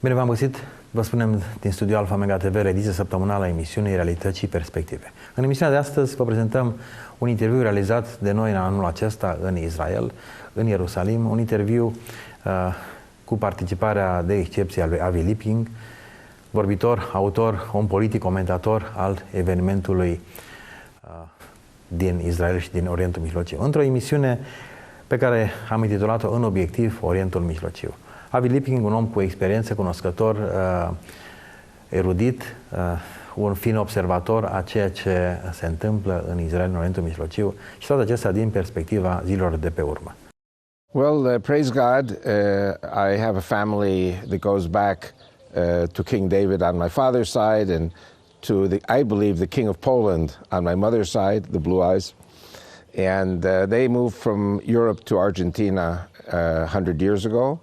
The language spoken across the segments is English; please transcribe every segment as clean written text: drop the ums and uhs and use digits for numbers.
Bine v-am găsit, vă spunem din studio Alfa Mega TV, ediție săptămânală a emisiunii Realități și Perspective. În emisiunea de astăzi vă prezentăm un interviu realizat de noi în anul acesta în Israel, în Ierusalim, un interviu cu participarea de excepție a lui Avi Lipkin, vorbitor, autor, om politic, comentator al evenimentului din Israel și din Orientul Mijlociu. Într-o emisiune pe care am intitulat-o în obiectiv Orientul Mijlociu. Avi Lipkin, un om cu experiență, cunoscător, erudit, un fin observator a ceea ce se întâmplă în Israel, în Orientul Mijlociu, și toate acestea din perspectiva zilelor de pe urmă. Well, praise God, I have a family that goes back to King David on my father's side and to, I believe, the King of Poland on my mother's side, the Blue Eyes. And they moved from Europe to Argentina 100 years ago.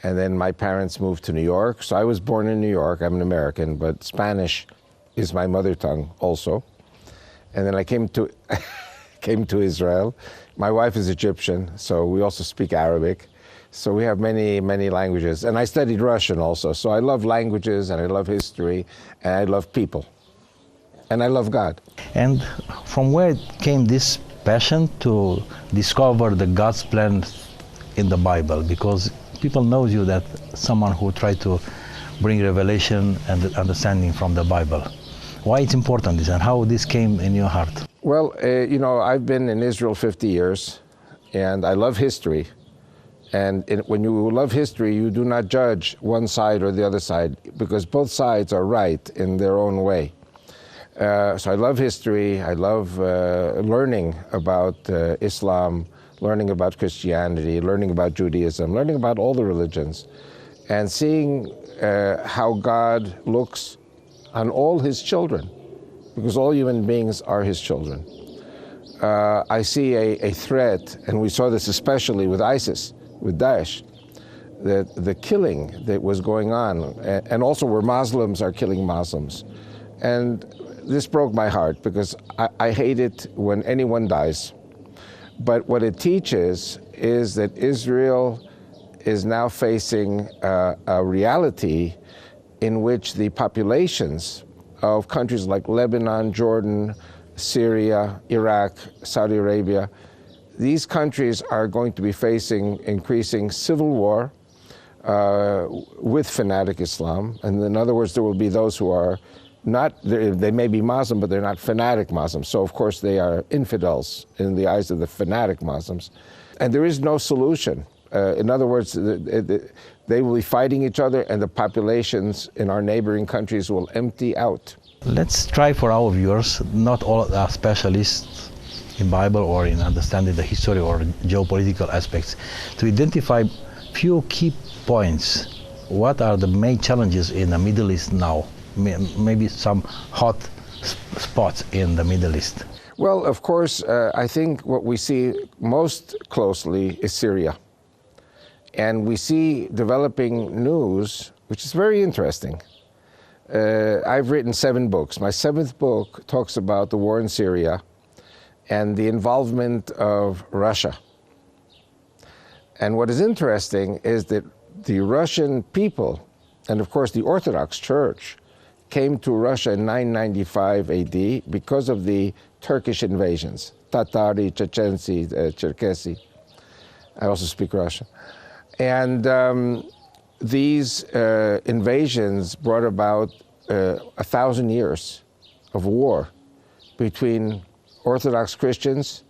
And then my parents moved to New York. So I was born in New York. I'm an American, but Spanish is my mother tongue also. And then I came to Israel. My wife is Egyptian, so we also speak Arabic. So we have many languages. And I studied Russian also. So I love languages, and I love history, and I love people. And I love God. And from where came this passion to discover the God's plan in the Bible? Because people know you that someone who tried to bring revelation and understanding from the Bible. Why it's important this and how this came in your heart? Well, you know, I've been in Israel 50 years, and I love history. And when you love history, you do not judge one side or the other side, because both sides are right in their own way. So I love history. I love learning about Islam, learning about Christianity, learning about Judaism, learning about all the religions, and seeing how God looks on all his children, because all human beings are his children. I see a threat, and we saw this especially with ISIS, with Daesh, that the killing that was going on, and also where Muslims are killing Muslims. And this broke my heart, because I hate it when anyone dies. But what it teaches is that Israel is now facing a reality in which the populations of countries like Lebanon, Jordan, Syria, Iraq, Saudi Arabia, these countries are going to be facing increasing civil war with fanatic Islam. And in other words, there will be those who are not, they may be Muslim, but they're not fanatic Muslims. So of course they are infidels in the eyes of the fanatic Muslims. And there is no solution. In other words, they will be fighting each other, and the populations in our neighboring countries will empty out. Let's try for our viewers, not all are specialists in Bible or in understanding the history or geopolitical aspects, to identify few key points. What are the main challenges in the Middle East now? Maybe some hot spots in the Middle East. Well, of course, I think what we see most closely is Syria. And we see developing news, which is very interesting. I've written 7 books. My 7th book talks about the war in Syria and the involvement of Russia. And what is interesting is that the Russian people, and of course the Orthodox Church, came to Russia in 995 AD because of the Turkish invasions, Tatari, Chechensi, Cherkessi. I also speak Russian. And these invasions brought about 1,000 years of war between Orthodox Christians,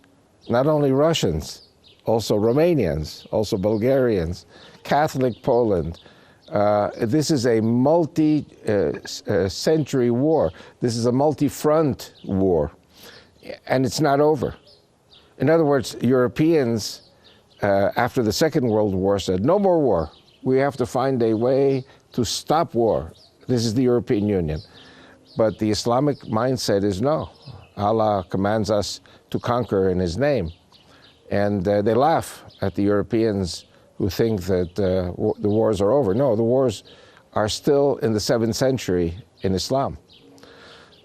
not only Russians, also Romanians, also Bulgarians, Catholic Poland. This is a multi-century war. This is a multi-front war, and it's not over. In other words, Europeans, after the Second World War, said, no more war. We have to find a way to stop war. This is the European Union. But the Islamic mindset is no. Allah commands us to conquer in his name. And they laugh at the Europeans who think that the wars are over. No, the wars are still in the 7th century in Islam.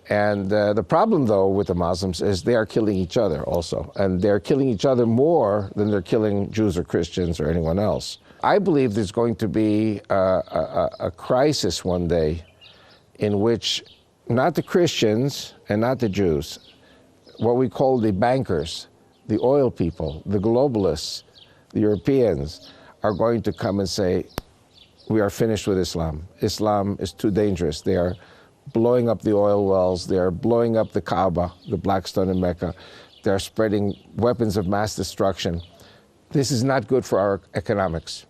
And the problem, though, with the Muslims is they are killing each other also. And they're killing each other more than they're killing Jews or Christians or anyone else. I believe there's going to be a crisis one day in which not the Christians and not the Jews, what we call the bankers, the oil people, the globalists, the Europeans, are going to come and say, we are finished with Islam. Islam is too dangerous. They are blowing up the oil wells. They are blowing up the Kaaba, the Black Stone in Mecca. They are spreading weapons of mass destruction. This is not good for our economics.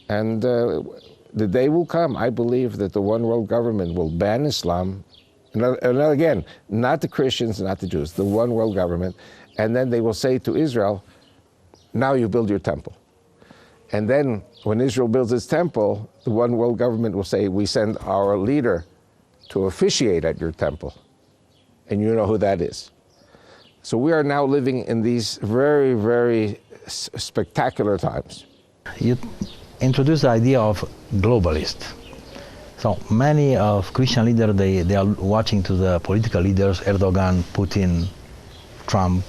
And the day will come, I believe, that the one world government will ban Islam. And again, not the Christians, not the Jews, the one world government. And then they will say to Israel, now you build your temple. And then when Israel builds its temple, the one world government will say, we send our leader to officiate at your temple. And you know who that is. So we are now living in these very, very spectacular times. You introduced the idea of globalist. So many of Christian leaders, they are watching to the political leaders, Erdogan, Putin, Trump,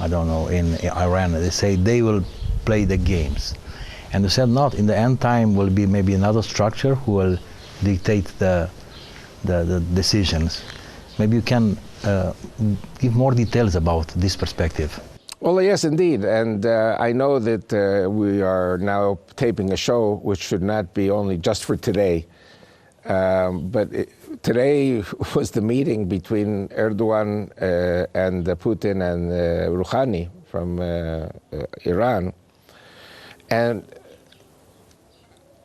I don't know, in Iran. They say they will play the games. And they said not, in the end time will be maybe another structure who will dictate the decisions. Maybe you can give more details about this perspective. Well, yes, indeed. And I know that we are now taping a show which should not be only just for today. But today was the meeting between Erdogan and Putin and Rouhani from Iran. And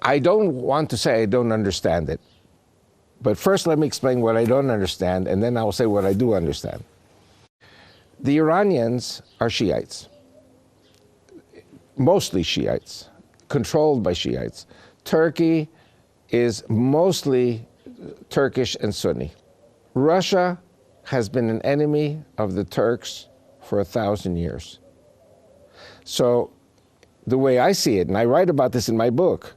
I don't want to say I don't understand it. But first let me explain what I don't understand, and then I'll say what I do understand. The Iranians are Shiites, mostly Shiites, controlled by Shiites. Turkey is mostly Turkish and Sunni. Russia has been an enemy of the Turks for 1,000 years. So the way I see it, and I write about this in my book,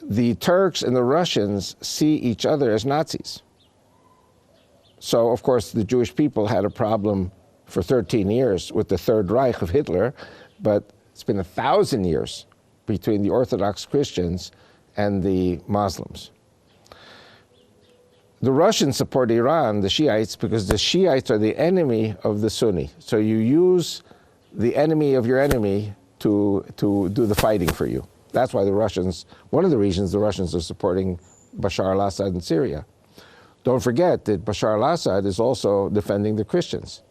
the Turks and the Russians see each other as Nazis. So, of course, the Jewish people had a problem for 13 years with the Third Reich of Hitler, but it's been 1,000 years between the Orthodox Christians and the Muslims. The Russians support Iran, the Shiites, because the Shiites are the enemy of the Sunni. So you use the enemy of your enemy to do the fighting for you. That's why the Russians, one of the reasons the Russians are supporting Bashar al-Assad in Syria. Don't forget that Bashar al-Assad is also defending the Christians,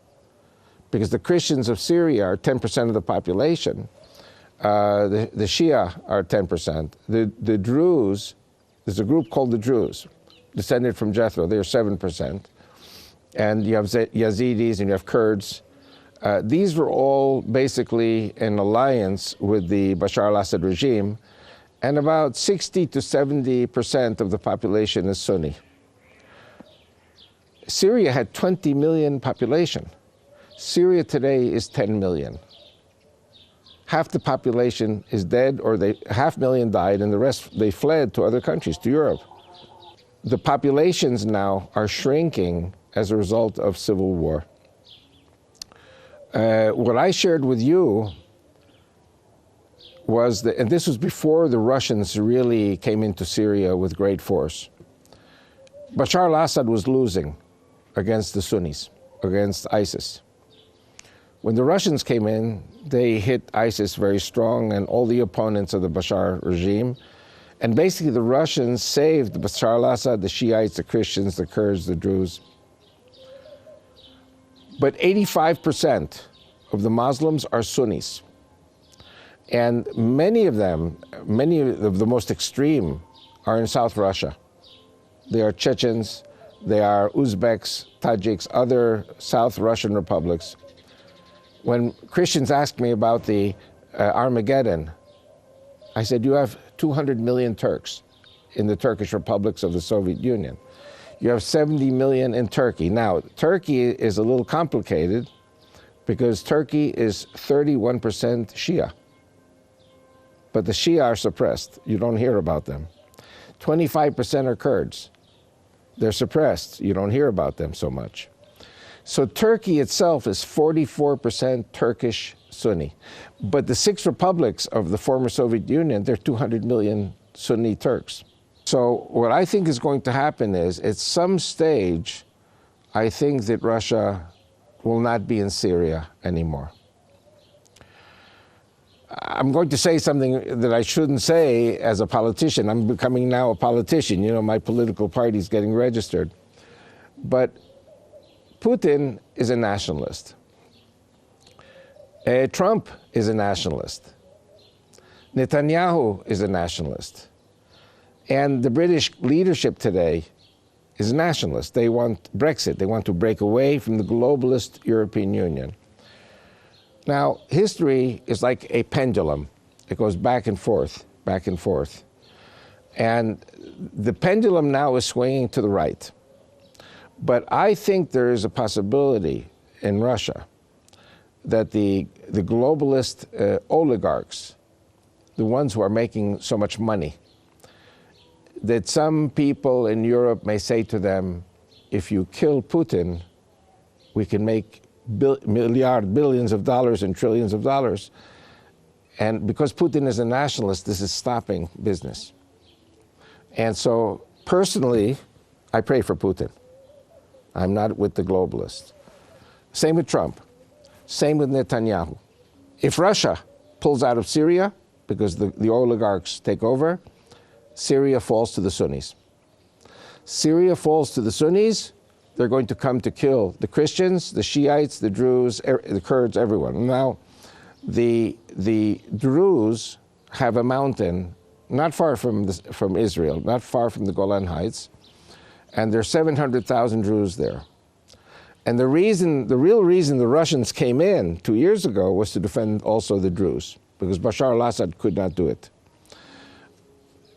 because the Christians of Syria are 10% of the population. The Shia are 10%. The Druze, there's a group called the Druze, descended from Jethro, they're 7%. And you have Yazidis and you have Kurds. These were all basically in alliance with the Bashar al-Assad regime, and about 60 to 70% of the population is Sunni. Syria had 20 million population. Syria today is 10 million. Half the population is dead, or 500,000 died, and the rest, they fled to other countries, to Europe. The populations now are shrinking as a result of civil war. What I shared with you was that, and this was before the Russians really came into Syria with great force. Bashar al-Assad was losing against the Sunnis, against ISIS. When the Russians came in, they hit ISIS very strong and all the opponents of the Bashar regime. And basically the Russians saved Bashar al-Assad, the Shiites, the Christians, the Kurds, the Druze. But 85% of the Muslims are Sunnis. And many of them, many of the most extreme, are in South Russia. They are Chechens, they are Uzbeks, Tajiks, other South Russian republics. When Christians ask me about the Armageddon, I said, you have 200 million Turks in the Turkish republics of the Soviet Union. You have 70 million in Turkey. Now, Turkey is a little complicated because Turkey is 31% Shia. But the Shia are suppressed. You don't hear about them. 25% are Kurds. They're suppressed. You don't hear about them so much. So Turkey itself is 44% Turkish Sunni. But the 6 republics of the former Soviet Union, they're 200 million Sunni Turks. So what I think is going to happen is, at some stage, I think that Russia will not be in Syria anymore. I'm going to say something that I shouldn't say as a politician. I'm becoming now a politician. You know, my political party is getting registered. But Putin is a nationalist. Trump is a nationalist. Netanyahu is a nationalist. And the British leadership today is nationalist. They want Brexit. They want to break away from the globalist European Union. Now, history is like a pendulum. It goes back and forth, back and forth. And the pendulum now is swinging to the right. But I think there is a possibility in Russia that the globalist oligarchs, the ones who are making so much money, that some people in Europe may say to them, if you kill Putin, we can make billions of dollars and trillions of dollars. And because Putin is a nationalist, this is stopping business. And so, personally, I pray for Putin. I'm not with the globalists. Same with Trump. Same with Netanyahu. If Russia pulls out of Syria, because the oligarchs take over, Syria falls to the Sunnis. Syria falls to the Sunnis, they're going to come to kill the Christians, the Shiites, the Druze, the Kurds, everyone. Now, the Druze have a mountain not far from Israel, not far from the Golan Heights, and there's 700,000 Druze there. And the real reason the Russians came in 2 years ago was to defend also the Druze, because Bashar al-Assad could not do it.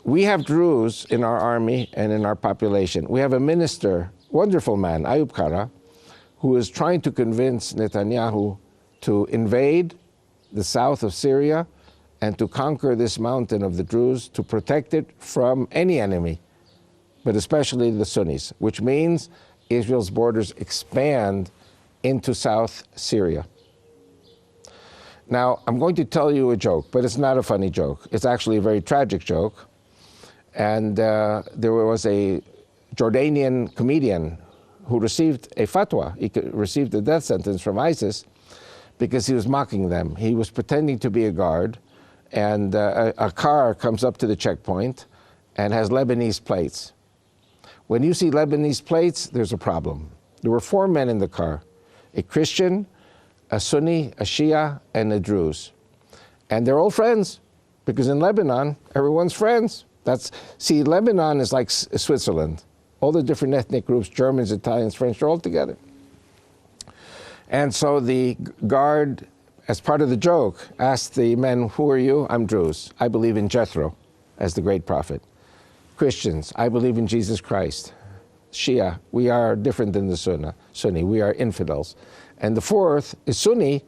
We have Druze in our army and in our population. We have a minister, wonderful man, Ayub Kara, who is trying to convince Netanyahu to invade the south of Syria and to conquer this mountain of the Druze, to protect it from any enemy, but especially the Sunnis, which means Israel's borders expand into South Syria. Now, I'm going to tell you a joke, but it's not a funny joke. It's actually a very tragic joke. And there was a Jordanian comedian who received a fatwa. He received a death sentence from ISIS because he was mocking them. He was pretending to be a guard, and a car comes up to the checkpoint and has Lebanese plates. When you see Lebanese plates, there's a problem. There were 4 men in the car, a Christian, a Sunni, a Shia, and a Druze. And they're all friends, because in Lebanon, everyone's friends. See, Lebanon is like Switzerland. All the different ethnic groups, Germans, Italians, French, they're all together. And so the guard, as part of the joke, asked the men, who are you? I'm Druze. I believe in Jethro as the great prophet. Christians, I believe in Jesus Christ. Shia, we are different than the Sunni. We are infidels. And the 4th is Sunni,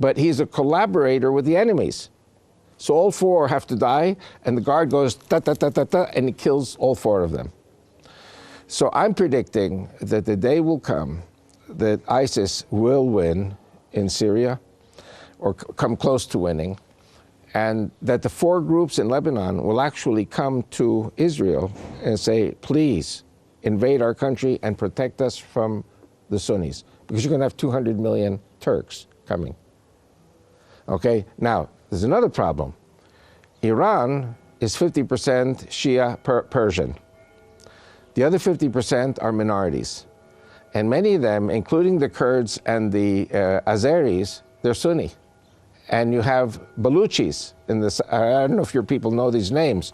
but he's a collaborator with the enemies. So all 4 have to die, and the guard goes ta-ta-ta-ta-ta, and he kills all 4 of them. So I'm predicting that the day will come that ISIS will win in Syria, or come close to winning, and that the 4 groups in Lebanon will actually come to Israel and say, please invade our country and protect us from the Sunnis, because you're going to have 200 million Turks coming. Okay, now, there's another problem. Iran is 50% Shia Persian. The other 50% are minorities. And many of them, including the Kurds and the Azeris, they're Sunni. And you have Baluchis in this. I don't know if your people know these names,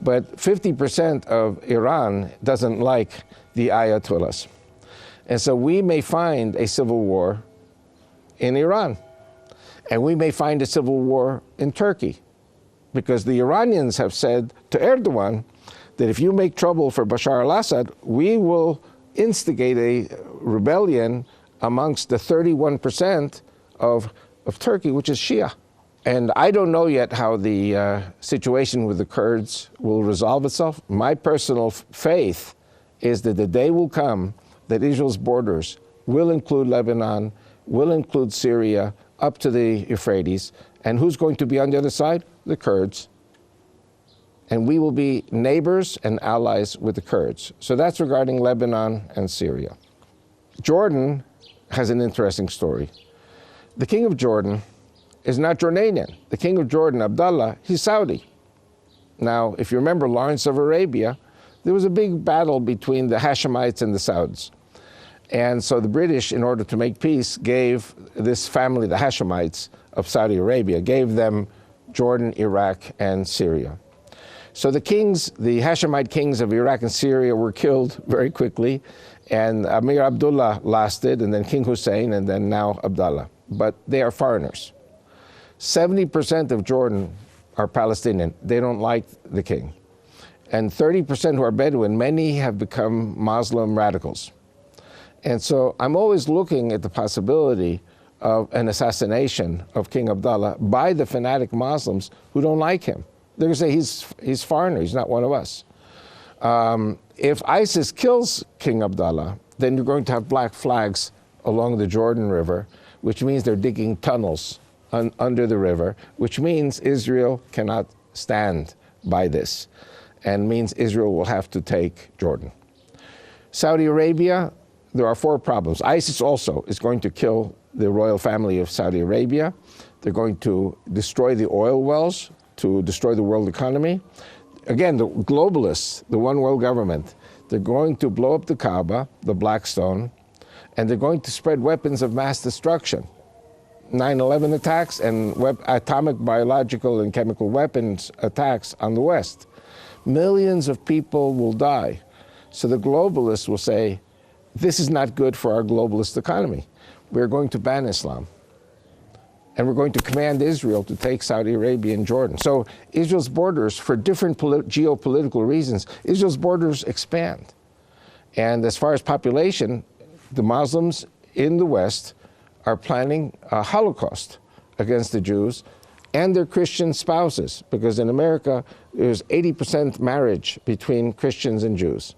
but 50% of Iran doesn't like the Ayatollahs. And so we may find a civil war in Iran. And we may find a civil war in Turkey, because the Iranians have said to Erdogan that if you make trouble for Bashar al-Assad, we will instigate a rebellion amongst the 31% of Turkey, which is Shia. And I don't know yet how the situation with the Kurds will resolve itself. My personal faith is that the day will come that Israel's borders will include Lebanon, will include Syria, up to the Euphrates. And who's going to be on the other side? The Kurds. And we will be neighbors and allies with the Kurds. So that's regarding Lebanon and Syria. Jordan has an interesting story. The king of Jordan is not Jordanian. The king of Jordan, Abdullah, he's Saudi. Now, if you remember Lawrence of Arabia, there was a big battle between the Hashemites and the Sauds. And so the British, in order to make peace, gave this family, the Hashemites of Saudi Arabia, gave them Jordan, Iraq, and Syria. So the kings, the Hashemite kings of Iraq and Syria were killed very quickly, and Amir Abdullah lasted, and then King Hussein, and then now Abdullah. But they are foreigners. 70% of Jordan are Palestinian. They don't like the king. And 30% who are Bedouin, many have become Muslim radicals. And so I'm always looking at the possibility of an assassination of King Abdullah by the fanatic Muslims who don't like him. They're going to say he's foreigner, he's not one of us. If ISIS kills King Abdullah, then you're going to have black flags along the Jordan River, which means they're digging tunnels under the river, which means Israel cannot stand by this, and means Israel will have to take Jordan. Saudi Arabia, there are 4 problems. ISIS also is going to kill the royal family of Saudi Arabia. They're going to destroy the oil wells, to destroy the world economy. Again, the globalists, the one world government, they're going to blow up the Kaaba, the Black Stone, and they're going to spread weapons of mass destruction. 9/11 attacks and atomic, biological, and chemical weapons attacks on the West. Millions of people will die. So the globalists will say, this is not good for our globalist economy. We're going to ban Islam. And we're going to command Israel to take Saudi Arabia and Jordan. So Israel's borders, for different geopolitical reasons, Israel's borders expand. And as far as population, the Muslims in the West are planning a Holocaust against the Jews and their Christian spouses, because in America, there's 80% marriage between Christians and Jews.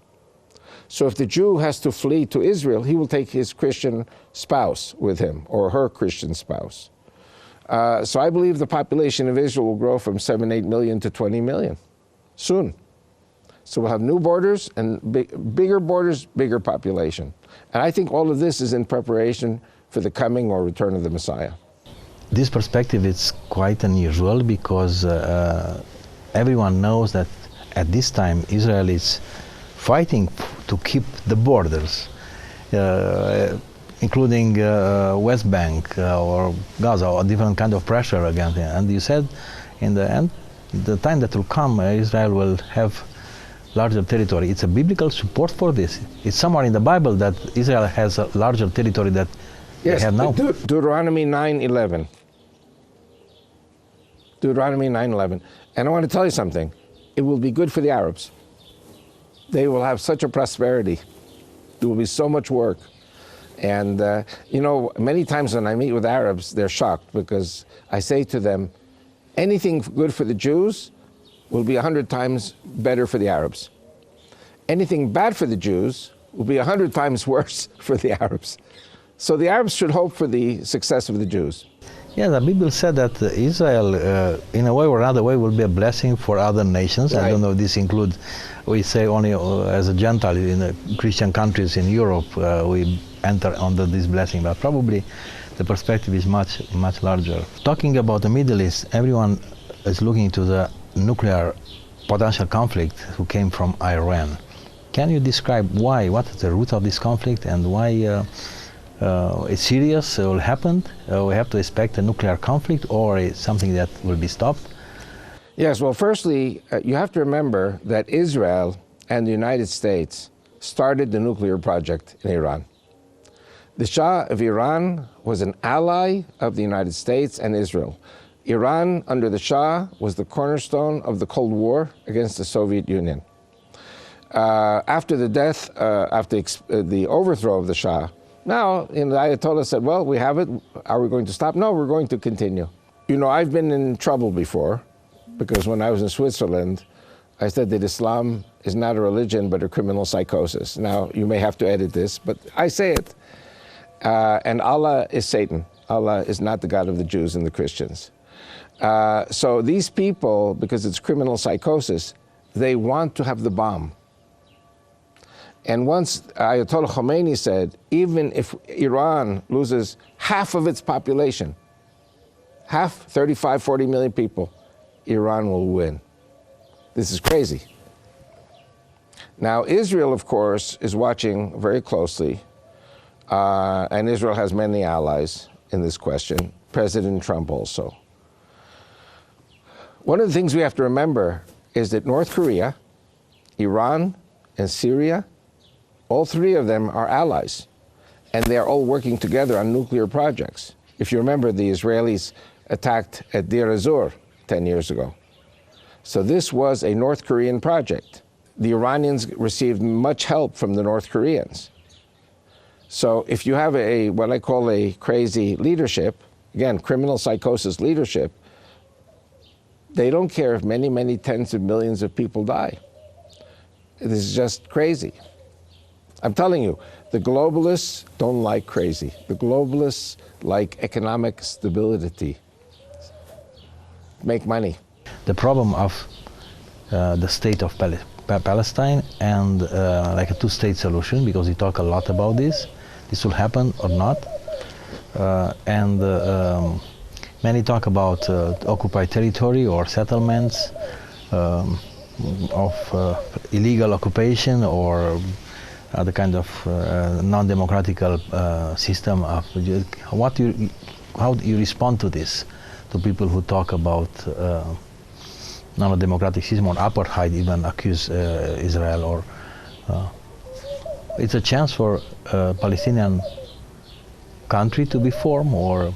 So if the Jew has to flee to Israel, he will take his Christian spouse with him, or her Christian spouse. So I believe the population of Israel will grow from 7-8 million to 20 million soon. So we'll have new borders and bigger borders, bigger population. And I think all of this is in preparation for the coming or return of the Messiah. This perspective is quite unusual because everyone knows that at this time Israel is fighting to keep the borders, including West Bank or Gaza, or different kind of pressure against it. And you said in the end, the time that will come, Israel will have larger territory. It's a biblical support for this. It's somewhere in the Bible that Israel has a larger territory that they have now. Deuteronomy 9:11. Deuteronomy 9:11. And I want to tell you something. It will be good for the Arabs. They will have such a prosperity. There will be so much work. And, you know, many times when I meet with Arabs, they're shocked because I say to them, anything good for the Jews will be 100 times better for the Arabs. Anything bad for the Jews will be 100 times worse for the Arabs. So the Arabs should hope for the success of the Jews. Yeah, the Bible said that Israel, in a way or another way, will be a blessing for other nations. Right. I don't know if this includes, we say only as a Gentile in the Christian countries in Europe, we enter under this blessing, but probably the perspective is much, much larger. Talking about the Middle East, everyone is looking to the nuclear potential conflict who came from Iran. Can you describe why, what is the root of this conflict and why it's serious, it will happen? We have to expect a nuclear conflict, or it's something that will be stopped? Yes, well, firstly, you have to remember that Israel and the United States started the nuclear project in Iran. The Shah of Iran was an ally of the United States and Israel. Iran, under the Shah, was the cornerstone of the Cold War against the Soviet Union. After the death, after the overthrow of the Shah, now, the Ayatollah said, well, we have it. Are we going to stop? No, we're going to continue. You know, I've been in trouble before, because when I was in Switzerland, I said that Islam is not a religion, but a criminal psychosis. Now, you may have to edit this, but I say it. And Allah is Satan. Allah is not the God of the Jews and the Christians. So these people, because it's criminal psychosis, they want to have the bomb. And once Ayatollah Khomeini said, even if Iran loses half of its population, half, 35, 40 million people, Iran will win. This is crazy. Now, Israel, of course, is watching very closely, and Israel has many allies in this question, President Trump also. One of the things we have to remember is that North Korea, Iran, and Syria, all three of them are allies, and they are all working together on nuclear projects. If you remember, the Israelis attacked at Deir ez-Zor 10 years ago. So this was a North Korean project. The Iranians received much help from the North Koreans. So if you have what I call a crazy leadership, again, criminal psychosis leadership, they don't care if many, many tens of millions of people die. This is just crazy. I'm telling you, the globalists don't like crazy. The globalists like economic stability. Make money. The problem of the state of Palestine and like a two-state solution, because we talk a lot about this. This will happen or not. Many talk about occupied territory or settlements of illegal occupation or other kind of non-democratical system. How do you respond to this, to people who talk about non-democratic system or apartheid, even accuse Israel? Or it's a chance for a Palestinian country to be formed, or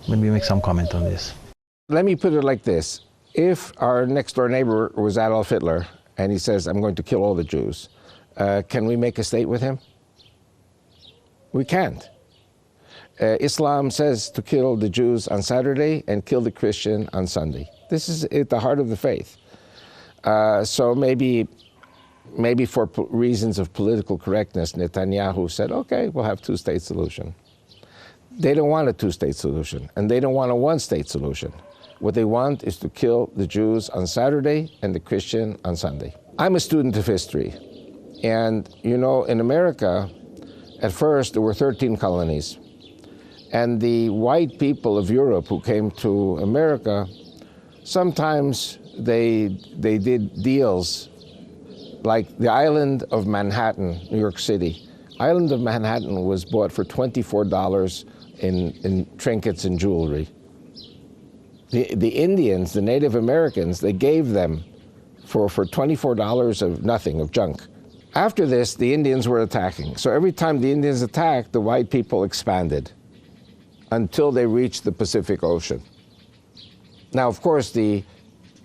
maybe make some comment on this. Let me put it like this. If our next door neighbor was Adolf Hitler and he says, I'm going to kill all the Jews, can we make a state with him? We can't. Islam says to kill the Jews on Saturday and kill the Christian on Sunday. This is at the heart of the faith. So maybe for reasons of political correctness, Netanyahu said, okay, we'll have two-state solution. They don't want a two-state solution, and they don't want a one-state solution. What they want is to kill the Jews on Saturday and the Christian on Sunday. I'm a student of history, and you know, in America, at first there were 13 colonies, and the white people of Europe who came to America, sometimes they did deals like the island of Manhattan, New York City. Island of Manhattan was bought for $24 in trinkets and jewelry. The Indians, the Native Americans, they gave them for $24 of nothing, of junk. After this, the Indians were attacking. So every time the Indians attacked, the white people expanded until they reached the Pacific Ocean. Now, of course, the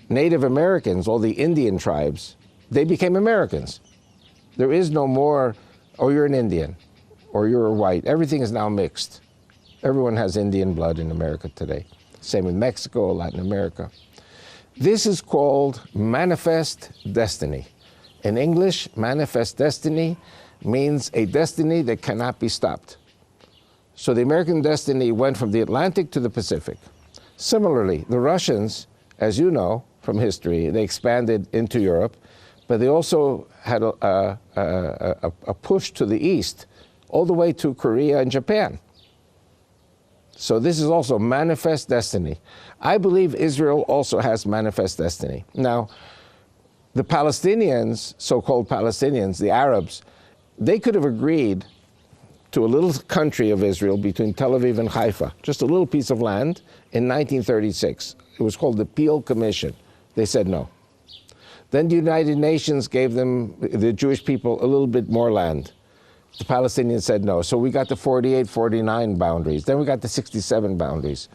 Native Americans, all the Indian tribes, they became Americans. There is no more, oh, you're an Indian, or you're a white. Everything is now mixed. Everyone has Indian blood in America today. Same in Mexico, Latin America. This is called manifest destiny. In English, manifest destiny means a destiny that cannot be stopped. So the American destiny went from the Atlantic to the Pacific. Similarly, the Russians, as you know from history, they expanded into Europe, but they also had a push to the east, all the way to Korea and Japan. So this is also manifest destiny. I believe Israel also has manifest destiny. Now, the Palestinians, so-called Palestinians, the Arabs, they could have agreed to a little country of Israel between Tel Aviv and Haifa, just a little piece of land, in 1936. It was called the Peel Commission. They said no. Then the United Nations gave them, the Jewish people, a little bit more land. The Palestinians said no. So we got the 48, 49 boundaries. Then we got the 67 boundaries.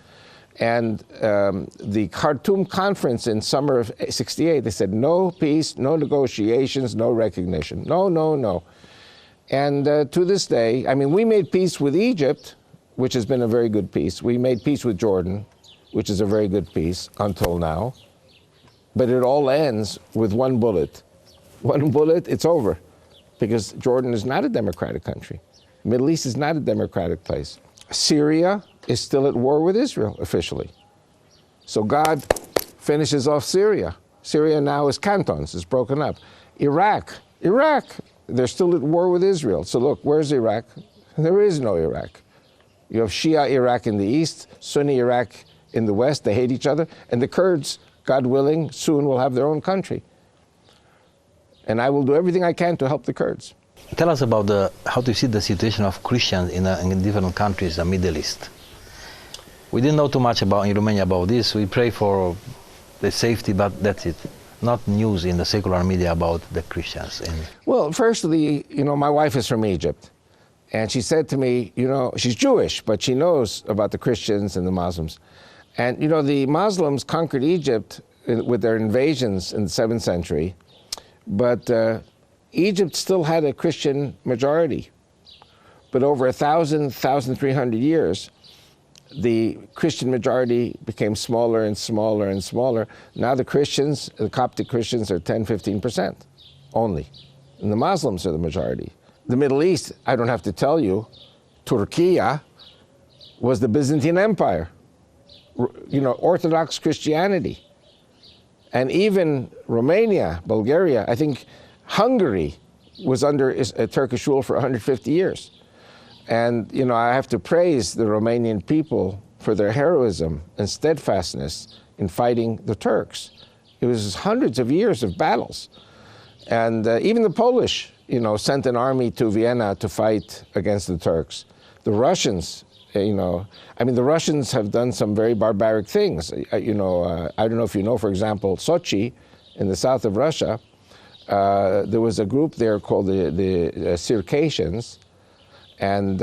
And the Khartoum conference in summer of '68, they said no peace, no negotiations, no recognition. No, no, no. And to this day, I mean, we made peace with Egypt, which has been a very good peace. We made peace with Jordan, which is a very good peace until now. but it all ends with one bullet. One bullet, it's over. Because Jordan is not a democratic country. Middle East is not a democratic place. Syria is still at war with Israel officially. So God finishes off Syria. Syria now is cantons, it's broken up. Iraq, they're still at war with Israel. So look, where's Iraq? There is no Iraq. You have Shia Iraq in the east, Sunni Iraq in the west, they hate each other, and the Kurds, God willing, soon will have their own country. And I will do everything I can to help the Kurds. Tell us about how do you see the situation of Christians in different countries, the Middle East. We didn't know too much in Romania about this. We pray for the safety, but that's it. Not news in the secular media about the Christians. Well, firstly, my wife is from Egypt. And she said to me, she's Jewish, but she knows about the Christians and the Muslims. And, the Muslims conquered Egypt with their invasions in the 7th century. But Egypt still had a Christian majority. But over 1,300 years, the Christian majority became smaller and smaller and smaller. Now the Christians, the Coptic Christians, are 10-15% only. And the Muslims are the majority. The Middle East, I don't have to tell you, Turkey was the Byzantine Empire. Orthodox Christianity. And even Romania, Bulgaria, I think Hungary was under a Turkish rule for 150 years. And, I have to praise the Romanian people for their heroism and steadfastness in fighting the Turks. It was hundreds of years of battles. And even the Polish, sent an army to Vienna to fight against the Turks. The Russians, the Russians have done some very barbaric things. I don't know if you know, for example, Sochi in the south of Russia, there was a group there called the Circassians, and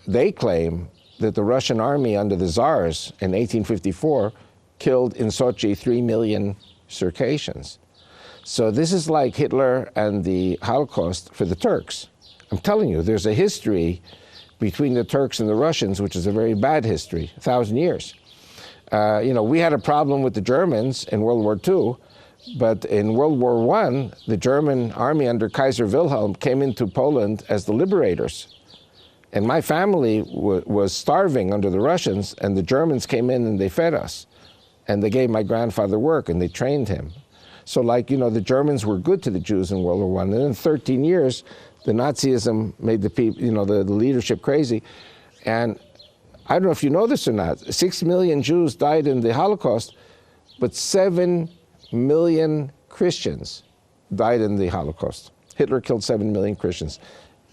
they claim that the Russian army under the Tsars in 1854 killed in Sochi 3 million Circassians. So this is like Hitler and the Holocaust for the Turks. I'm telling you, there's a history between the Turks and the Russians, which is a very bad history, 1,000 years. We had a problem with the Germans in World War II, but in World War I, the German army under Kaiser Wilhelm came into Poland as the liberators. And my family was starving under the Russians, and the Germans came in and they fed us. And they gave my grandfather work, and they trained him. So the Germans were good to the Jews in World War I. And in 13 years, the Nazism made the people, the leadership crazy. And I don't know if you know this or not, 6 million Jews died in the Holocaust, but 7 million Christians died in the Holocaust. Hitler killed 7 million Christians.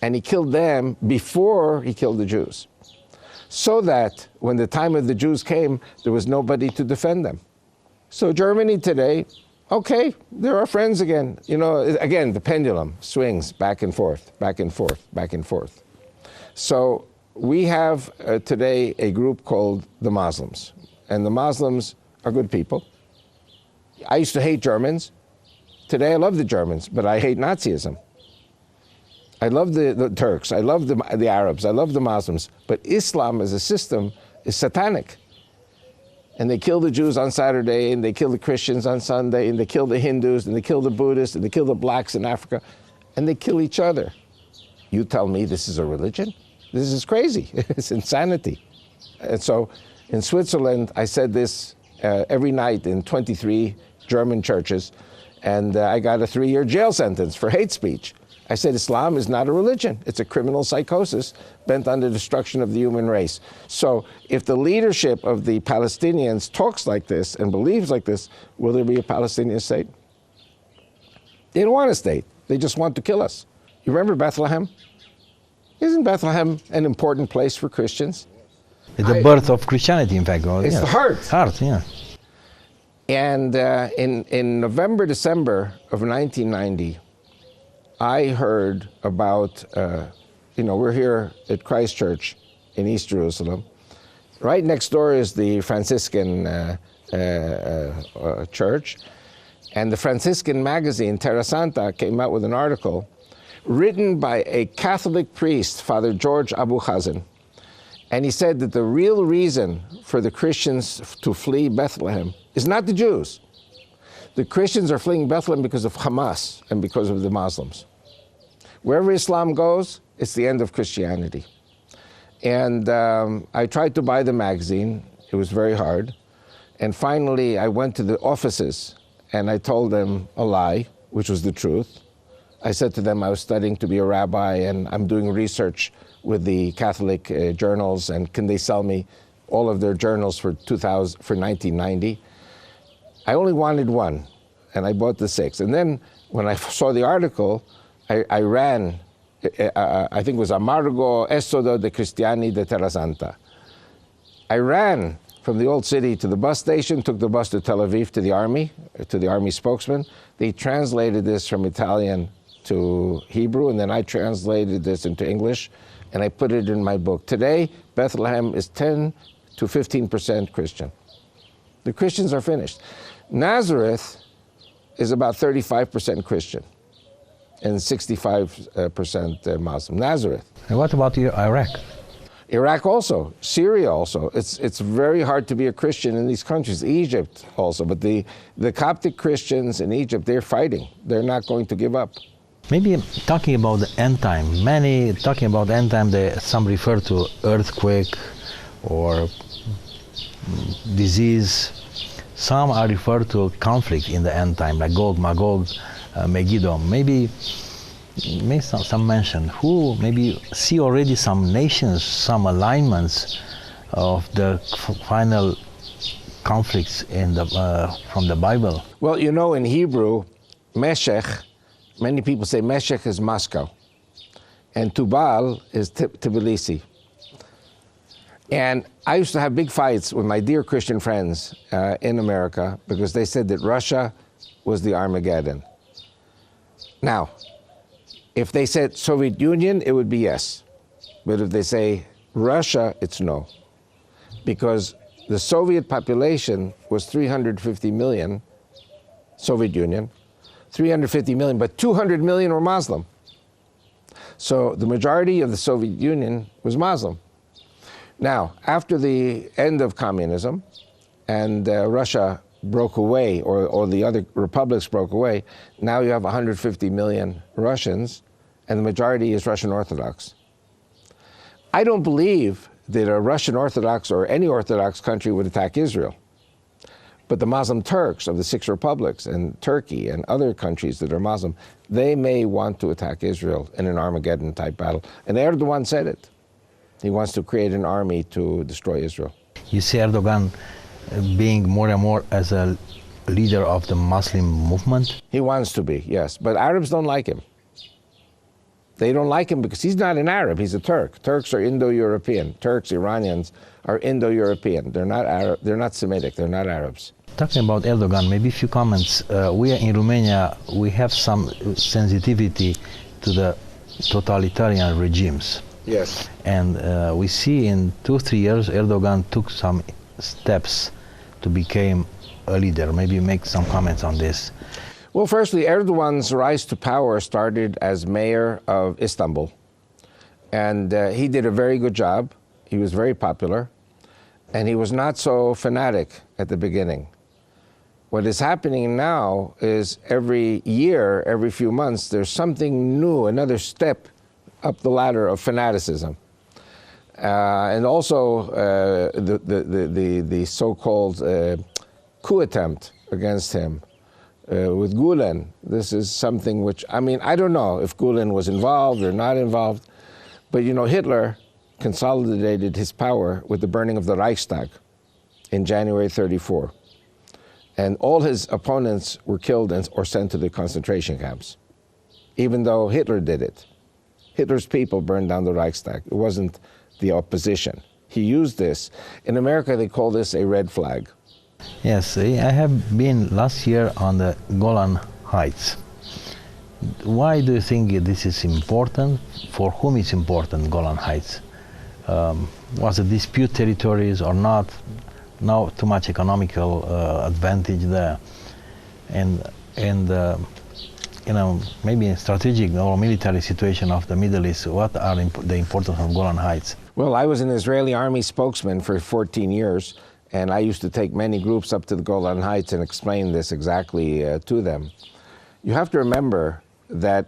And he killed them before he killed the Jews. So that when the time of the Jews came, there was nobody to defend them. So Germany today, okay, they're our friends again. Again, the pendulum swings back and forth, back and forth, back and forth. So we have today a group called the Muslims. And the Muslims are good people. I used to hate Germans. Today I love the Germans, but I hate Nazism. I love the Turks, I love the Arabs, I love the Muslims. But Islam as a system is satanic. And they kill the Jews on Saturday, and they kill the Christians on Sunday, and they kill the Hindus, and they kill the Buddhists, and they kill the blacks in Africa, and they kill each other. You tell me this is a religion? This is crazy. It's insanity. And so in Switzerland, I said this every night in 23 German churches, and I got a 3-year jail sentence for hate speech. I said Islam is not a religion. It's a criminal psychosis bent on the destruction of the human race. So if the leadership of the Palestinians talks like this and believes like this, will there be a Palestinian state? They don't want a state. They just want to kill us. You remember Bethlehem? Isn't Bethlehem an important place for Christians? It's the birth of Christianity, in fact. It's the heart. Heart, yeah. And in November, December of 1990, I heard about, we're here at Christ Church in East Jerusalem. Right next door is the Franciscan church. And the Franciscan magazine, Terra Santa, came out with an article written by a Catholic priest, Father George Abu Hazan. And he said that the real reason for the Christians to flee Bethlehem is not the Jews. The Christians are fleeing Bethlehem because of Hamas and because of the Muslims. Wherever Islam goes, it's the end of Christianity. And I tried to buy the magazine. It was very hard. And finally, I went to the offices and I told them a lie, which was the truth. I said to them I was studying to be a rabbi and I'm doing research with the Catholic journals, and can they sell me all of their journals for 1990? I only wanted one, and I bought the 6. And then when I saw the article, I ran, I think it was Amargo Éxodo de Cristiani de Terra Santa. I ran from the old city to the bus station, took the bus to Tel Aviv to the army spokesman. They translated this from Italian to Hebrew, and then I translated this into English, and I put it in my book. Today, Bethlehem is 10 to 15% Christian. The Christians are finished. Nazareth is about 35% Christian and 65% Muslim. Nazareth. And what about Iraq? Iraq also, Syria also. It's very hard to be a Christian in these countries. Egypt also, but the Coptic Christians in Egypt, they're fighting. They're not going to give up. Maybe talking about the end time. Many talking about the end time, some refer to earthquake or disease. Some are referred to conflict in the end time, like Gog, Magog, Megiddo. Maybe some mention who maybe see already some nations, some alignments of the final conflicts in from the Bible. Well, you know, in Hebrew, Meshech, many people say Meshech is Moscow, and Tubal is Tbilisi. And I used to have big fights with my dear Christian friends in America because they said that Russia was the Armageddon. Now, if they said Soviet Union, it would be yes. But if they say Russia, it's no. Because the Soviet population was 350 million, Soviet Union, 350 million, but 200 million were Muslim. So the majority of the Soviet Union was Muslim. Now, after the end of communism and Russia broke away, or the other republics broke away, now you have 150 million Russians, and the majority is Russian Orthodox. I don't believe that a Russian Orthodox or any Orthodox country would attack Israel. But the Muslim Turks of the 6 republics and Turkey and other countries that are Muslim, they may want to attack Israel in an Armageddon-type battle. And Erdogan said it. He wants to create an army to destroy Israel. You see Erdogan being more and more as a leader of the Muslim movement? He wants to be, yes. But Arabs don't like him. They don't like him because he's not an Arab, he's a Turk. Turks are Indo-European. Turks, Iranians are Indo-European. They're not Arab, they're not Semitic, they're not Arabs. Talking about Erdogan, maybe a few comments. We in Romania, we have some sensitivity to the totalitarian regimes. Yes. And we see in 2-3 years, Erdogan took some steps to become a leader. Maybe make some comments on this. Well, firstly, Erdogan's rise to power started as mayor of Istanbul. And he did a very good job. He was very popular. And he was not so fanatic at the beginning. What is happening now is every year, every few months, there's something new, another step up the ladder of fanaticism. And also the so-called coup attempt against him with Gulen. This is something which, I mean, I don't know if Gulen was involved or not involved, but you know, Hitler consolidated his power with the burning of the Reichstag in January 1934. And all his opponents were killed or sent to the concentration camps, even though Hitler did it. Hitler's people burned down the Reichstag. It wasn't the opposition. He used this. In America, they call this a red flag. Yes, I have been last year on the Golan Heights. Why do you think this is important? For whom it's important, Golan Heights? Was it dispute territories or not? No, too much economical advantage there. And you know, maybe in strategic or military situation of the Middle East, what are the importance of Golan Heights? Well, I was an Israeli army spokesman for 14 years, And I used to take many groups up to the Golan Heights and explain this exactly to them. You have to remember that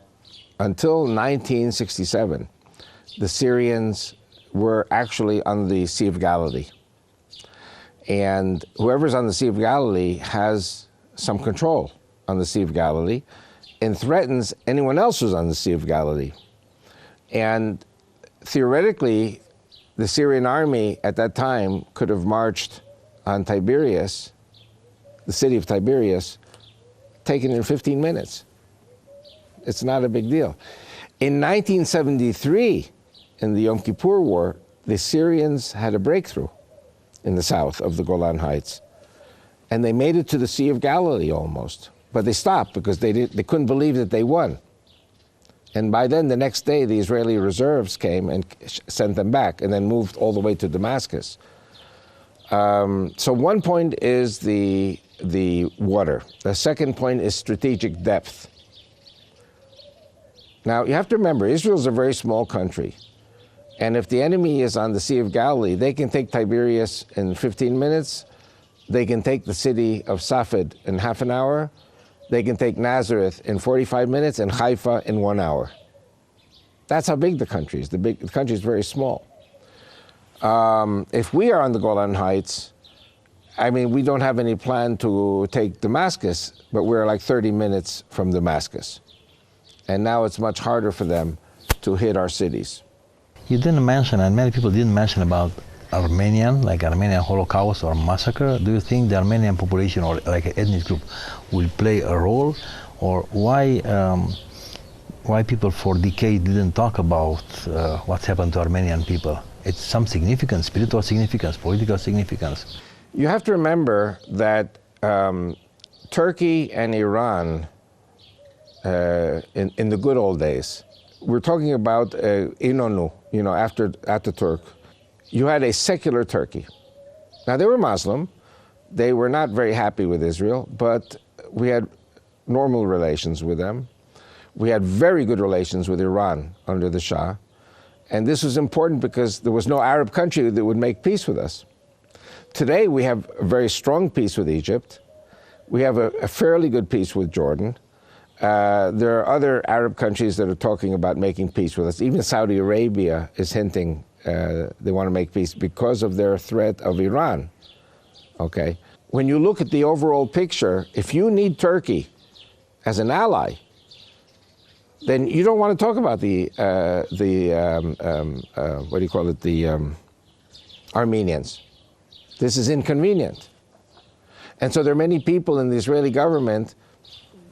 until 1967, the Syrians were actually on the Sea of Galilee. And whoever's on the Sea of Galilee has some control on the Sea of Galilee and threatens anyone else who's on the Sea of Galilee. And theoretically, the Syrian army at that time could have marched on Tiberias, the city of Tiberias, taken in 15 minutes. It's not a big deal. In 1973, in the Yom Kippur War, the Syrians had a breakthrough in the south of the Golan Heights. And they made it to the Sea of Galilee almost. But they stopped because they couldn't believe that they won. And by then, the next day, the Israeli reserves came and sent them back and then moved all the way to Damascus. So one point is the water. The second point is strategic depth. Now, you have to remember, Israel is a very small country. And if the enemy is on the Sea of Galilee, they can take Tiberias in 15 minutes. They can take the city of Safed in half an hour. They can take Nazareth in 45 minutes and Haifa in 1 hour. That's how big the country is. The country is very small. If we are on the Golan Heights, I mean, we don't have any plan to take Damascus, but we're like 30 minutes from Damascus. And now it's much harder for them to hit our cities. You didn't mention, and many people didn't mention about Armenian Holocaust or massacre. Do you think the Armenian population or like an ethnic group will play a role? Or why people for decades didn't talk about what's happened to Armenian people? It's some significance, spiritual significance, political significance. You have to remember that Turkey and Iran, in the good old days, we're talking about İnönü, after Ataturk, you had a secular Turkey. Now, they were Muslim. They were not very happy with Israel, but we had normal relations with them. We had very good relations with Iran under the Shah. And this was important because there was no Arab country that would make peace with us. Today, we have a very strong peace with Egypt. We have a fairly good peace with Jordan. There are other Arab countries that are talking about making peace with us. Even Saudi Arabia is hinting they want to make peace because of their threat of Iran. Okay? When you look at the overall picture, if you need Turkey as an ally, then you don't want to talk about the Armenians. This is inconvenient. And so there are many people in the Israeli government,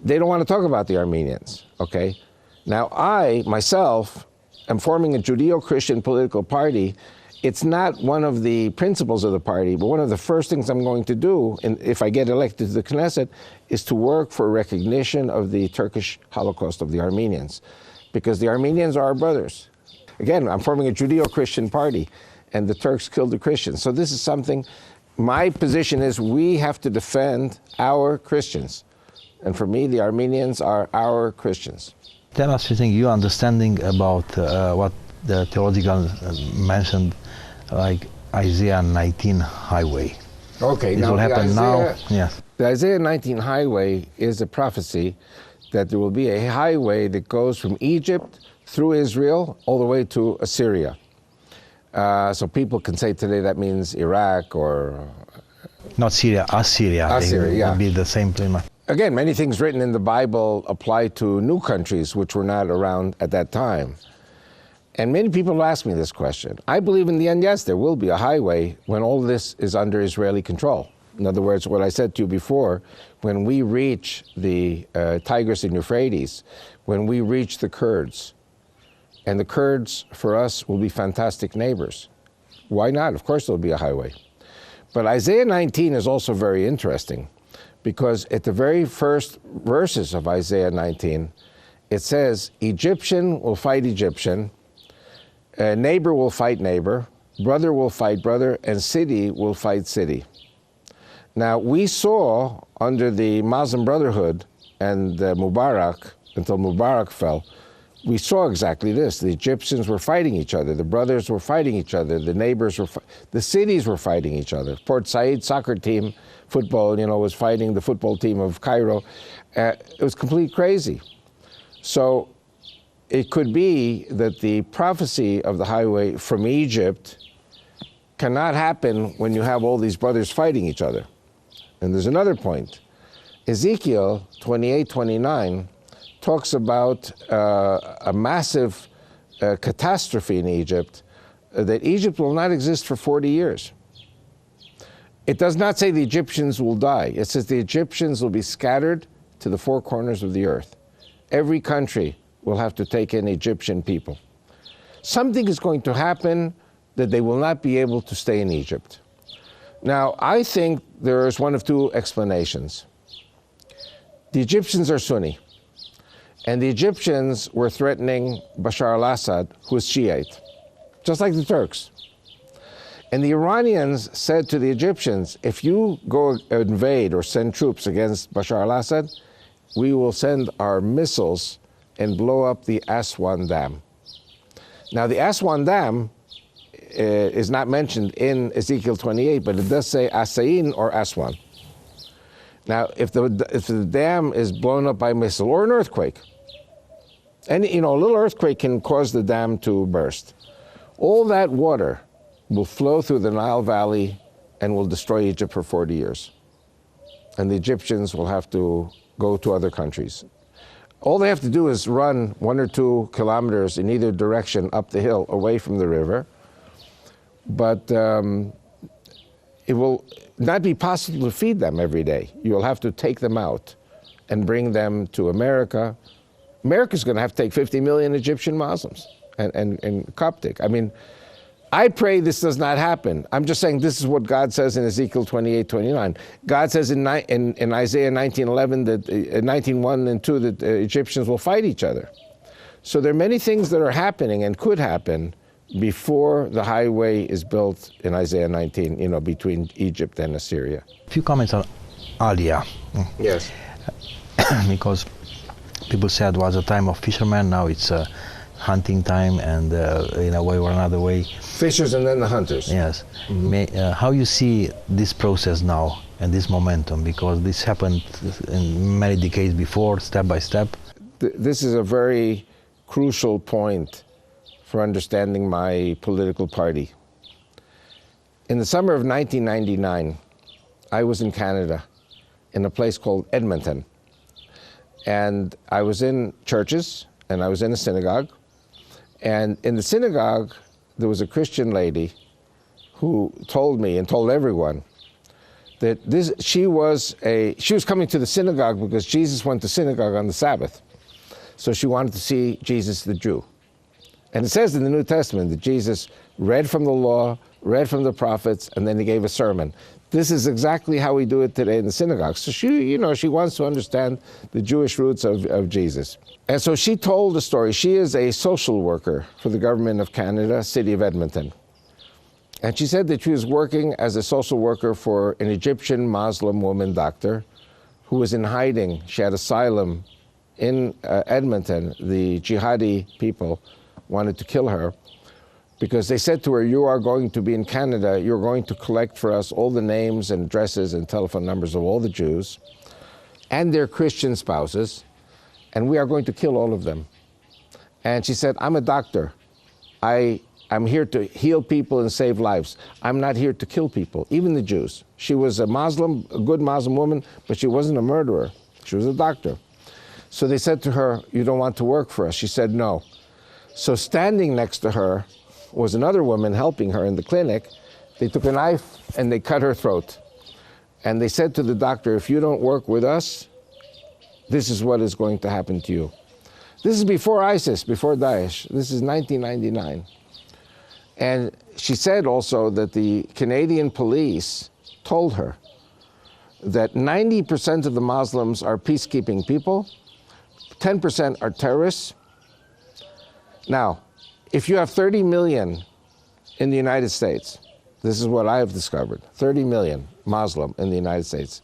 they don't want to talk about the Armenians, okay? Now I, myself, am forming a Judeo-Christian political party. It's not one of the principles of the party, but one of the first things I'm going to do, if I get elected to the Knesset, is to work for recognition of the Turkish Holocaust of the Armenians, because the Armenians are our brothers. Again, I'm forming a Judeo-Christian party, and the Turks killed the Christians. So this is something, my position is we have to defend our Christians. And for me, the Armenians are our Christians. Tell us something, your understanding about what the theological mentioned, like Isaiah 19 highway. Okay, this now will happen now. Yes. The Isaiah 19 highway is a prophecy that there will be a highway that goes from Egypt through Israel all the way to Assyria. So people can say today that means Iraq or... Not Syria, Assyria. Assyria, yeah. Would be the same place. Again, many things written in the Bible apply to new countries which were not around at that time. And many people ask me this question. I believe in the end, yes, there will be a highway when all this is under Israeli control. In other words, what I said to you before, when we reach the Tigris and Euphrates, when we reach the Kurds, and the Kurds, for us, will be fantastic neighbors. Why not? Of course there'll be a highway. But Isaiah 19 is also very interesting, because at the very first verses of Isaiah 19, it says, Egyptian will fight Egyptian, neighbor will fight neighbor, brother will fight brother, and city will fight city. Now, we saw under the Muslim Brotherhood and Mubarak, until Mubarak fell, we saw exactly this. The Egyptians were fighting each other. The brothers were fighting each other. The neighbors were, the cities were fighting each other. Port Said soccer team, football, was fighting the football team of Cairo. It was complete crazy. So it could be that the prophecy of the highway from Egypt cannot happen when you have all these brothers fighting each other. And there's another point. Ezekiel 28:29 talks about a massive catastrophe in Egypt, that Egypt will not exist for 40 years. It does not say the Egyptians will die. It says the Egyptians will be scattered to the four corners of the earth. Every country will have to take in Egyptian people. Something is going to happen that they will not be able to stay in Egypt. Now, I think there is one of two explanations. The Egyptians are Sunni, and the Egyptians were threatening Bashar al-Assad, who is Shiite, just like the Turks. And the Iranians said to the Egyptians, if you go invade or send troops against Bashar al-Assad, we will send our missiles and blow up the Aswan Dam. Now, the Aswan Dam is not mentioned in Ezekiel 28, but it does say Asain or Aswan. Now, if the dam is blown up by a missile or an earthquake, and a little earthquake can cause the dam to burst, all that water will flow through the Nile Valley and will destroy Egypt for 40 years. And the Egyptians will have to go to other countries. All they have to do is run 1 or 2 kilometers in either direction up the hill away from the river. But it will not be possible to feed them every day. You will have to take them out and bring them to America. America's going to have to take 50 million Egyptian Muslims and Coptic. I mean, I pray this does not happen. I'm just saying this is what God says in Ezekiel 28:29. God says in Isaiah 19:11 that 19:1 and 2 that Egyptians will fight each other. So there are many things that are happening and could happen before the highway is built in Isaiah 19, between Egypt and Assyria. A few comments on Aliyah. Yes. Because people said it was a time of fishermen, now it's hunting time, and in a way or another way. Fishers and then the hunters. Yes. Mm-hmm. How you see this process now and this momentum, because this happened in many decades before, step by step. This is a very crucial point for understanding my political party. In the summer of 1999, I was in Canada, in a place called Edmonton. And I was in churches, and I was in a synagogue. And in the synagogue, there was a Christian lady who told me and told everyone that she was coming to the synagogue because Jesus went to synagogue on the Sabbath. So she wanted to see Jesus the Jew. And it says in the New Testament that Jesus read from the law, read from the prophets, and then he gave a sermon. This is exactly how we do it today in the synagogue. So she wants to understand the Jewish roots of Jesus. And so she told the story. She is a social worker for the government of Canada, city of Edmonton. And she said that she was working as a social worker for an Egyptian Muslim woman doctor who was in hiding. She had asylum in Edmonton. The jihadi people wanted to kill her because they said to her, you are going to be in Canada, you're going to collect for us all the names and addresses and telephone numbers of all the Jews and their Christian spouses, and we are going to kill all of them. And she said, I'm a doctor. I'm here to heal people and save lives. I'm not here to kill people, even the Jews. She was a Muslim, a good Muslim woman, but she wasn't a murderer. She was a doctor. So they said to her, you don't want to work for us? She said, no. So standing next to her was another woman helping her in the clinic. They took a knife and they cut her throat. And they said to the doctor, if you don't work with us, this is what is going to happen to you. This is before ISIS, before Daesh. This is 1999. And she said also that the Canadian police told her that 90% of the Muslims are peacekeeping people, 10% are terrorists. Now, if you have 30 million in the United States, this is what I have discovered, 30 million Muslim in the United States,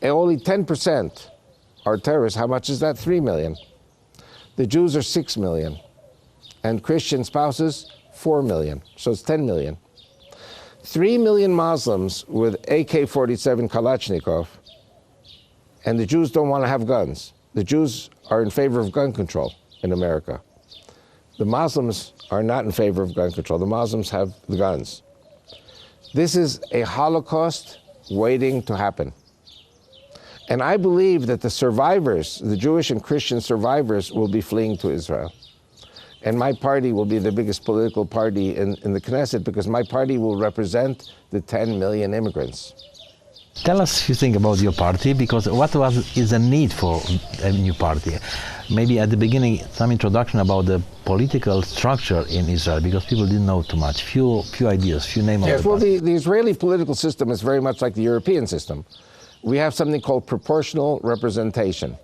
and only 10% are terrorists, how much is that? 3 million. The Jews are 6 million, and Christian spouses, 4 million, so it's 10 million. 3 million Muslims with AK-47 Kalashnikov, and the Jews don't want to have guns. The Jews are in favor of gun control in America. The Muslims are not in favor of gun control. The Muslims have the guns. This is a Holocaust waiting to happen. And I believe that the survivors, the Jewish and Christian survivors, will be fleeing to Israel. And my party will be the biggest political party in the Knesset, because my party will represent the 10 million immigrants. Tell us a few things about your party, because is the need for a new party? Maybe at the beginning, some introduction about the political structure in Israel, because people didn't know too much. Few ideas, few names. Yes, well, the Israeli political system is very much like the European system. We have something called proportional representation.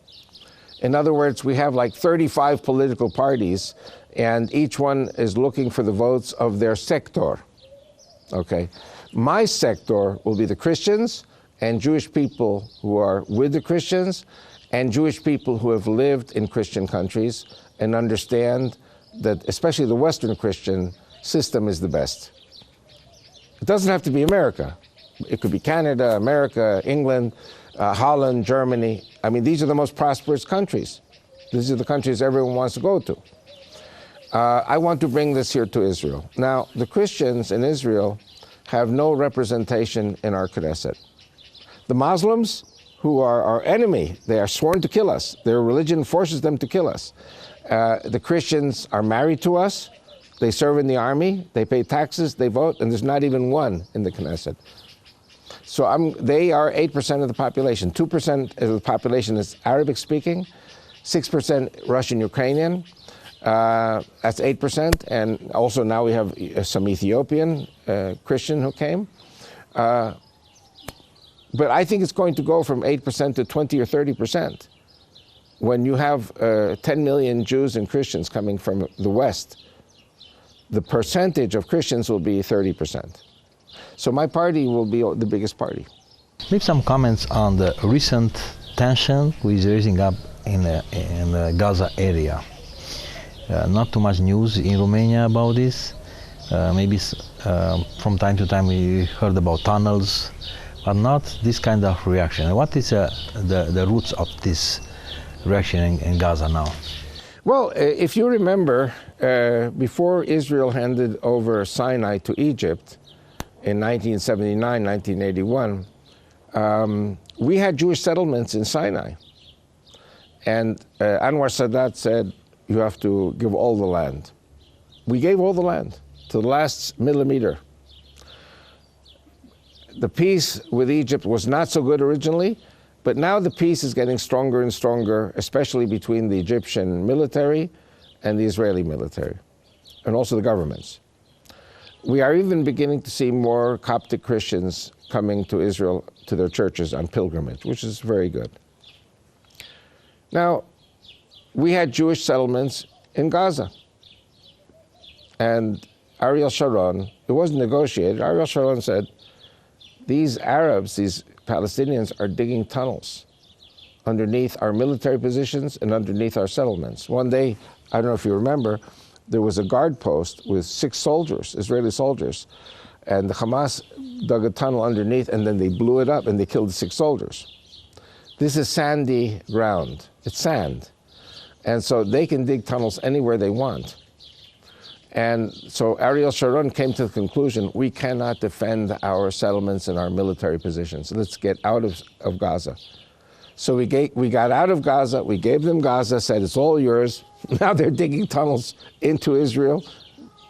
In other words, we have like 35 political parties, and each one is looking for the votes of their sector. Okay? My sector will be the Christians and Jewish people who are with the Christians, and Jewish people who have lived in Christian countries and understand that especially the Western Christian system is the best. It doesn't have to be America. It could be Canada, America, England, Holland, Germany. I mean, these are the most prosperous countries. These are the countries everyone wants to go to. I want to bring this here to Israel. Now, the Christians in Israel have no representation in our Knesset. The Muslims, who are our enemy, they are sworn to kill us. Their religion forces them to kill us. The Christians are married to us. They serve in the army. They pay taxes. They vote. And there's not even one in the Knesset. So they are 8% of the population. 2% of the population is Arabic-speaking. 6% Russian-Ukrainian. That's 8%. And also now we have some Ethiopian Christian who came. But I think it's going to go from 8% to 20 or 30%. When you have 10 million Jews and Christians coming from the West, the percentage of Christians will be 30%. So my party will be the biggest party. Make some comments on the recent tension which is raising up in the Gaza area. Not too much news in Romania about this. Maybe from time to time we heard about tunnels, but not this kind of reaction. What is the roots of this reaction in Gaza now? Well, if you remember, before Israel handed over Sinai to Egypt in 1979, 1981, we had Jewish settlements in Sinai. And Anwar Sadat said, you have to give all the land. We gave all the land to the last millimeter. The peace with Egypt was not so good originally, but now the peace is getting stronger and stronger, especially between the Egyptian military and the Israeli military, and also the governments. We are even beginning to see more Coptic Christians coming to Israel, to their churches on pilgrimage, which is very good. Now, we had Jewish settlements in Gaza. And Ariel Sharon, it wasn't negotiated, Ariel Sharon said, these Arabs, these Palestinians are digging tunnels underneath our military positions and underneath our settlements. One day, I don't know if you remember, there was a guard post with 6 soldiers, Israeli soldiers, and the Hamas dug a tunnel underneath and then they blew it up and they killed the 6 soldiers. This is sandy ground, it's sand. And so they can dig tunnels anywhere they want. And so Ariel Sharon came to the conclusion, we cannot defend our settlements and our military positions. Let's get out of Gaza. So we got out of Gaza, we gave them Gaza, said it's all yours. Now they're digging tunnels into Israel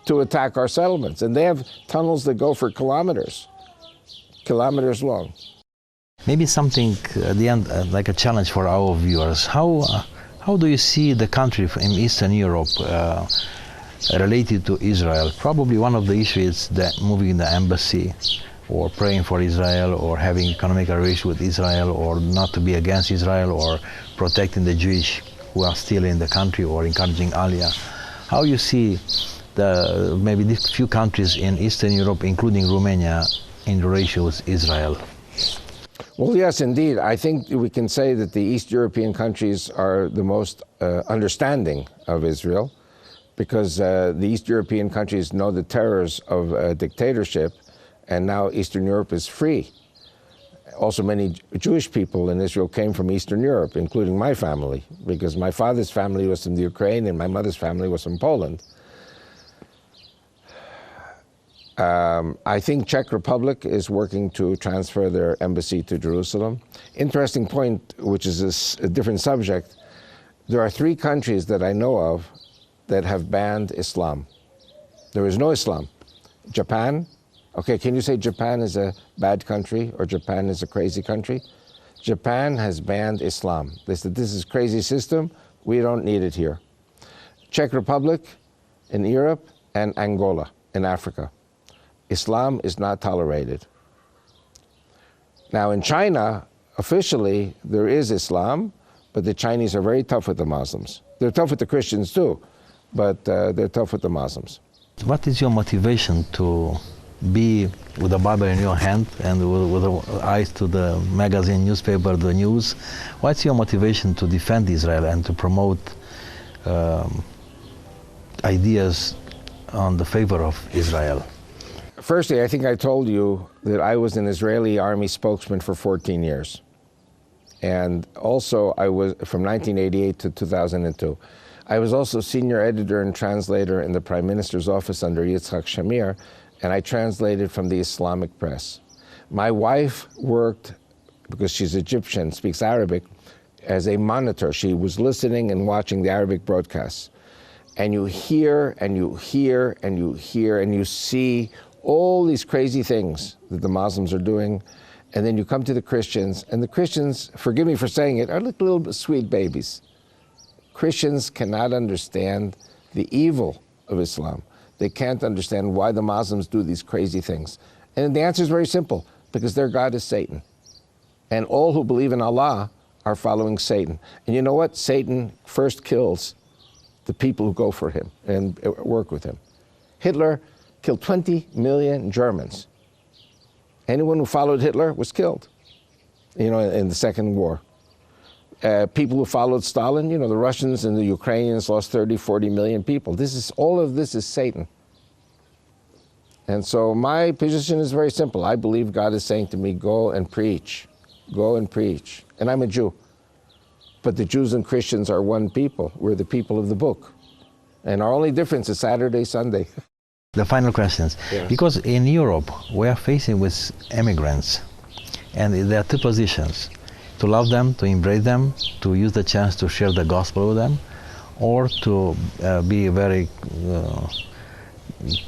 to attack our settlements. And they have tunnels that go for kilometers long. Maybe something at the end, like a challenge for our viewers. How do you see the country in Eastern Europe related to Israel? Probably one of the issues is that moving the embassy, or praying for Israel, or having economic relations with Israel, or not to be against Israel, or protecting the Jewish who are still in the country, or encouraging Aliyah. How you see maybe these few countries in Eastern Europe, including Romania, in relation with Israel? Well, yes, indeed. I think we can say that the East European countries are the most understanding of Israel, because the East European countries know the terrors of dictatorship, and now Eastern Europe is free. Also, many Jewish people in Israel came from Eastern Europe, including my family, because my father's family was from the Ukraine and my mother's family was from Poland. I think Czech Republic is working to transfer their embassy to Jerusalem. Interesting point, which is a different subject. There are 3 countries that I know of that have banned Islam. There is no Islam. Japan. Okay, can you say Japan is a bad country or Japan is a crazy country? Japan has banned Islam. They said, this is a crazy system, we don't need it here. Czech Republic in Europe and Angola in Africa. Islam is not tolerated. Now in China, officially, there is Islam, but the Chinese are very tough with the Muslims. They're tough with the Christians too, but they're tough with the Muslims. What is your motivation to be with the Bible in your hand and with the eyes to the magazine, newspaper, the news? What's your motivation to defend Israel and to promote ideas on the favor of Israel? Firstly, I think I told you that I was an Israeli army spokesman for 14 years. And also I was from 1988 to 2002. I was also senior editor and translator in the Prime Minister's office under Yitzhak Shamir, and I translated from the Islamic press. My wife worked, because she's Egyptian, speaks Arabic, as a monitor. She was listening and watching the Arabic broadcasts. And you hear, and you hear, and you hear, and you see all these crazy things that the Muslims are doing. And then you come to the Christians, and the Christians, forgive me for saying it, are like little sweet babies. Christians cannot understand the evil of Islam. They can't understand why the Muslims do these crazy things. And the answer is very simple, because their God is Satan. And all who believe in Allah are following Satan. And you know what? Satan first kills the people who go for him and work with him. Hitler killed 20 million Germans. Anyone who followed Hitler was killed, in the Second War. People who followed Stalin, the Russians and the Ukrainians lost 30, 40 million people. All of this is Satan. And so my position is very simple. I believe God is saying to me, go and preach. Go and preach. And I'm a Jew. But the Jews and Christians are one people. We're the people of the book. And our only difference is Saturday, Sunday. The final questions. Yeah. Because in Europe, we are facing with immigrants, and there are 2 positions: to love them, to embrace them, to use the chance to share the gospel with them, or to be very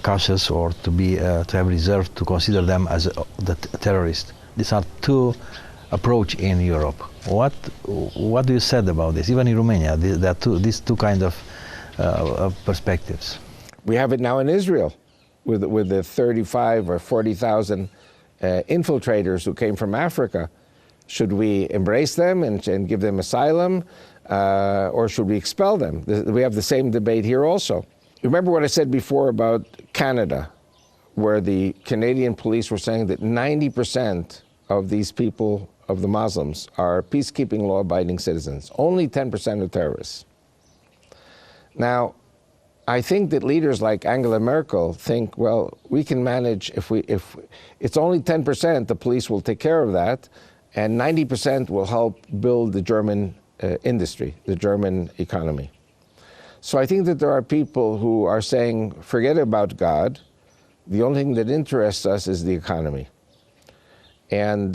cautious, or to have reserve to consider them as the terrorist. These are 2 approach in Europe. What do you say about this? Even in Romania, there are these 2 kind of perspectives. We have it now in Israel with the 35 or 40,000 infiltrators who came from Africa. Should we embrace them and give them asylum, or should we expel them? We have the same debate here also. Remember what I said before about Canada, where the Canadian police were saying that 90% of these people, of the Muslims, are peacekeeping, law-abiding citizens. Only 10% are terrorists. Now, I think that leaders like Angela Merkel think, well, we can manage, if it's only 10%, the police will take care of that, and 90% will help build the German industry, the German economy. So I think that there are people who are saying, forget about God, the only thing that interests us is the economy. And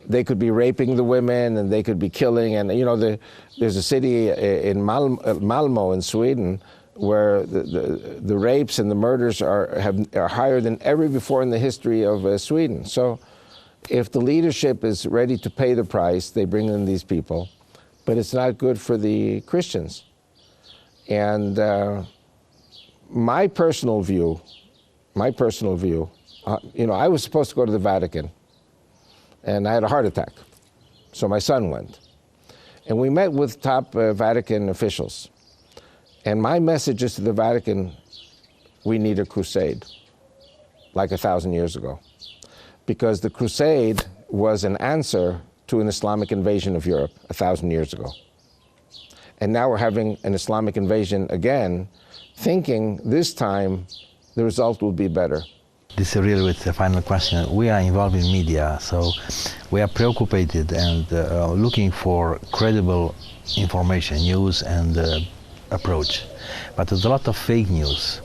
they could be raping the women, and they could be killing, and there's a city in Malmö in Sweden where the rapes and the murders are higher than ever before in the history of Sweden. So if the leadership is ready to pay the price, they bring in these people, but it's not good for the Christians. And my personal view, I was supposed to go to the Vatican, and I had a heart attack. So my son went. And we met with top Vatican officials. And my message is to the Vatican, we need a crusade, like 1,000 years ago. Because the crusade was an answer to an Islamic invasion of Europe 1,000 years ago. And now we're having an Islamic invasion again, thinking this time the result will be better. This is really with the final question. We are involved in media, so we are preoccupied and looking for credible information, news and approach. But there's a lot of fake news.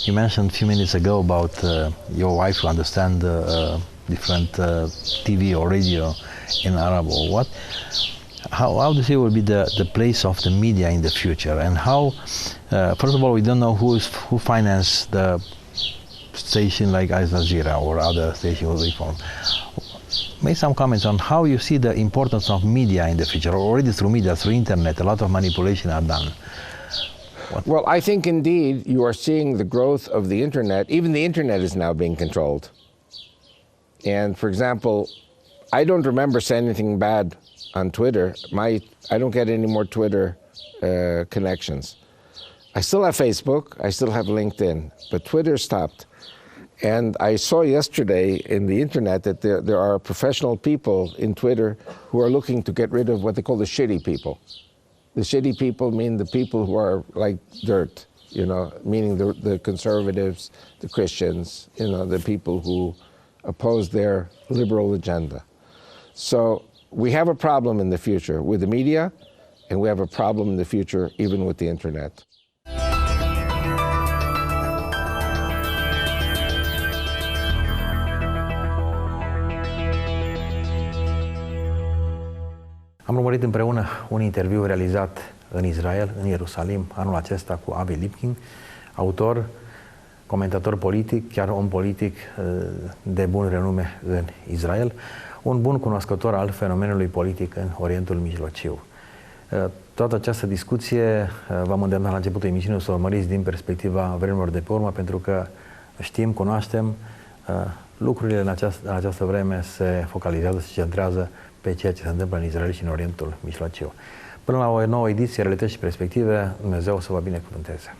You mentioned a few minutes ago about your wife who understands different TV or radio in Arab or what. How do you see will be the place of the media in the future, and how? First of all, we don't know who financed the station like Al Jazeera or other stations we form. Make some comments on how you see the importance of media in the future. Already through media, through internet, a lot of manipulation are done. Well, I think indeed you are seeing the growth of the internet. Even the internet is now being controlled. And for example, I don't remember saying anything bad on Twitter. I don't get any more Twitter connections. I still have Facebook, I still have LinkedIn, but Twitter stopped. And I saw yesterday in the internet that there are professional people in Twitter who are looking to get rid of what they call the shitty people. The shitty people mean the people who are like dirt, you know, meaning the conservatives, the Christians, you know, the people who oppose their liberal agenda. So we have a problem in the future with the media, and we have a problem in the future even with the internet. Am urmărit împreună un interviu realizat în Israel, în Ierusalim, anul acesta cu Avi Lipkin, autor, comentator politic, chiar om politic de bun renume în Israel, un bun cunoscător al fenomenului politic în Orientul Mijlociu. Toată această discuție v-am îndemnat la începutul emisiunii să o urmăriți din perspectiva vremurilor de pe urmă, pentru că știm, cunoaștem, lucrurile în această vreme se focalizează, se centrează pe ceea ce se întâmplă în Israel și în Orientul Mijlociu. Până la o nouă ediție, Realități și Perspective, Dumnezeu să vă binecuvânteze!